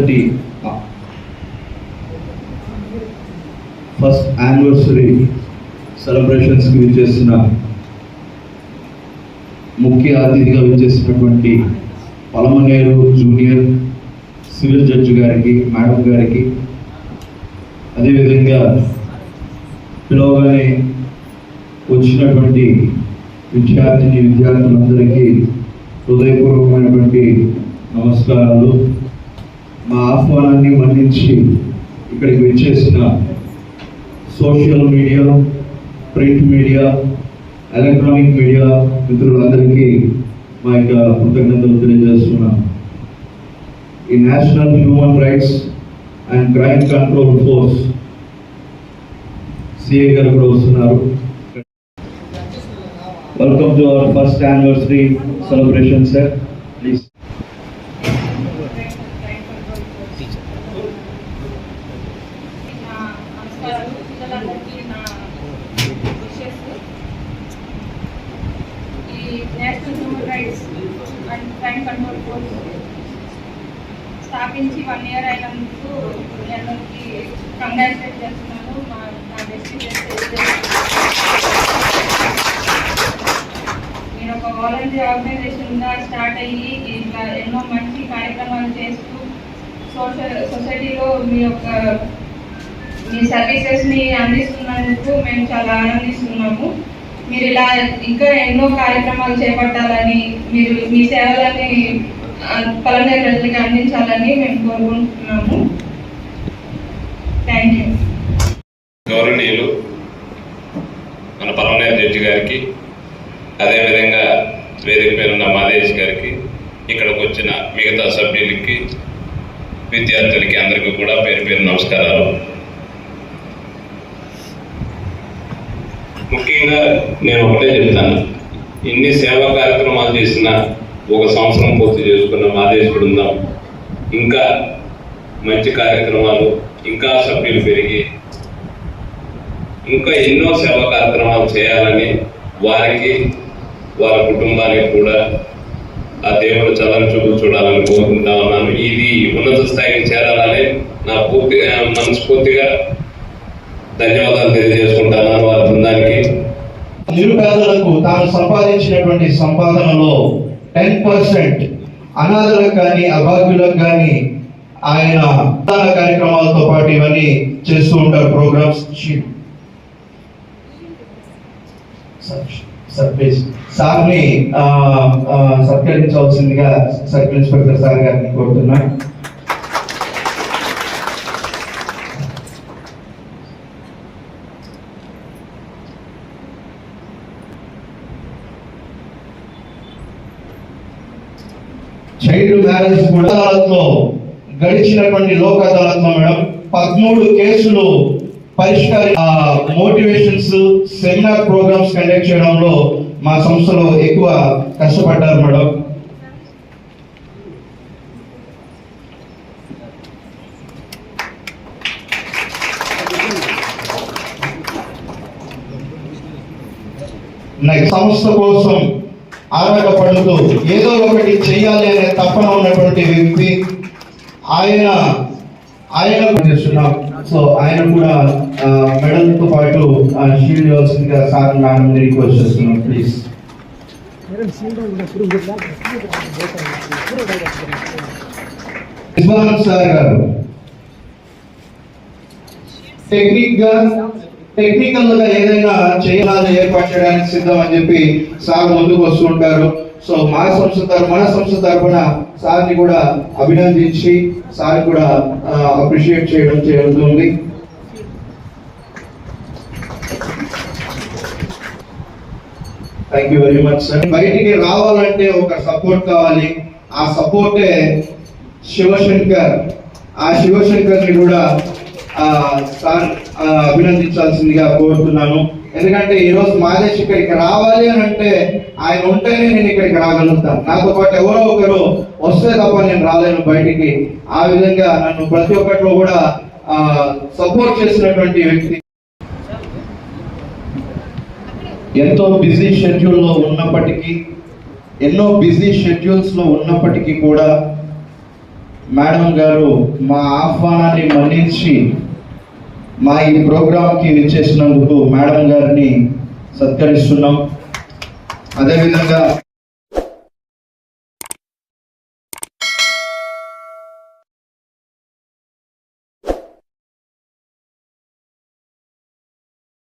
మొట్టమొదటి first anniversary సెలబ్రేషన్స్కి విచ్చేసిన ముఖ్య అతిథిగా విచ్చేసినటువంటి పలమనేరు జూనియర్ సివిల్ జడ్జి గారికి, మేడం గారికి, అదేవిధంగా పిలవగానే వచ్చినటువంటి విద్యార్థులందరికీ హృదయపూర్వకమైనటువంటి నమస్కారాలు. మా ఆహ్వానాన్ని మన్నించి ఇక్కడికి విచ్చేసిన social media, print media, electronic media మిత్రులందరికీ మా యొక్క కృతజ్ఞతలు తెలియజేస్తున్నాం. ఈ national human rights and crime control force CA గారు కూడా వస్తున్నారు. Welcome to our first anniversary celebration sir, please. National human rights and crime control force స్థాపించి 1 year అయినందుకు మీ అందరికీ కంగ్రాచులేట్ చేస్తున్నాను. నా డెస్టినేషన్ మీరు ఒక వాలంటీర్ ఆర్గనైజేషన్గా స్టార్ట్ అయ్యి ఇట్లా ఎన్నో మంచి కార్యక్రమాలు చేస్తూ సొసైటీలో మీ సర్వీసెస్ని అందిస్తున్నందుకు మేము చాలా ఆనందిస్తున్నాము. మీరు ఇలా ఇంకా ఎన్నో కార్యక్రమాలు చేపట్టాలని, మీరు మీ సేవలని పలమనేరు ప్రజలకి అందించాలని మేము కోరుకుంటున్నాము. Thank you. గౌరవనీయులు మన పలమనేరు జడ్జి గారికి, అదేవిధంగా వేదిక పైన ఉన్న మాదేశ్ గారికి, ఇక్కడికి వచ్చిన మిగతా సభ్యులకి, విద్యార్థులకి అందరికీ కూడా పేరు పేరు నమస్కారాలు. ముఖ్యంగా నేను ఒకటే చెప్తాను, ఇన్ని సేవా కార్యక్రమాలు చేసిన 1 సంవత్సరం పూర్తి చేసుకున్న మాదేశ్ బృందం ఇంకా మంచి కార్యక్రమాలు, ఇంకా సభ్యులు పెరిగి ఇంకా ఎన్నో సేవా కార్యక్రమాలు చేయాలని వారికి, వారి కుటుంబానికి కూడా ఆ దేవుడు చల్లని చూపు చూడాలని కోరుకుంటా ఉన్నాను. ఇది ఉన్నత స్థాయికి చేరాలని నా మనస్ఫూర్తిగా ధన్యవాదాలు తెలియజేసుకుంటాను వారి బృందానికి. నిరుపేదలకు తాను సంపాదించినటువంటి సంపాదనలో 10% అనాథలకు కానీ అభాగ్యులకు కానీ ఆయన కార్యక్రమాలతో పాటు ఇవన్నీ చేస్తూ ఉంటారు. ప్రోగ్రామ్స్ సార్ని సత్కరించవలసిందిగా సర్కిల్ ఇన్స్పెక్టర్ సార్ గారిని కోరుతున్నా. చైల్డ్ మ్యారేజ్ కూడా గడిచినటువంటి లోక్ అదాలత్లో మేడం 13 కేసులు మోటివేషన్స్ సెమినార్ ప్రోగ్రామ్స్ కండక్ట్ చేయడంలో మా సంస్థలో ఎక్కువ కష్టపడ్డారు మేడం. సంస్థ కోసం ఆరాటపడుతూ ఏదో ఒకటి చేయాలి అనే తపన ఉన్నటువంటి వ్యక్తి ఆయన చేస్తున్నాం. సో ఆయన కూడా మెడల్తో పాటు షీల్డ్ ఇవ్వాల్సిందిగా సార్ నాన్న రిక్వెస్ట్ చేస్తున్నాం ప్లీజ్. సార్ గారు టెక్నికల్ గా ఏదైనా చేయాలని ఏర్పాటు చేయడానికి సిద్ధం అని చెప్పి సార్ ముందుకు వస్తుంటారు. సో మన సంస్థ తరఫున సార్ని కూడా అభినందించి సార్ కూడా అప్రిషియేట్ చేయడం జరుగుతుంది. Thank you very much sir. బయటికి రావాలంటే ఒక సపోర్ట్ కావాలి. ఆ సపోర్టే శివశంకర్. ఆ శివశంకర్ని కూడా సార్ అభినందించాల్సిందిగా కోరుతున్నాను. ఎందుకంటే ఈరోజు మాదేశ్ ఇక్కడికి రావాలి అని అంటే ఆయన ఉంటేనే నేను ఇక్కడికి రాగలుగుతాను. నాతో పాటు ఎవరో ఒకరు వస్తే తప్ప నేను రాలేను బయటికి. ఆ విధంగా నన్ను ప్రతి ఒక్కరిలో కూడా సపోర్ట్ చేసినటువంటి వ్యక్తి. ఎంతో బిజీ షెడ్యూల్లో ఉన్నప్పటికీ, ఎన్నో బిజీ షెడ్యూల్స్లో ఉన్నప్పటికీ కూడా మేడం గారు మా ఆహ్వానాన్ని మన్నించి మా ఈ ప్రోగ్రాంకి విచ్చేసినందుకు మేడం గారిని సత్కరిస్తున్నాం. అదేవిధంగా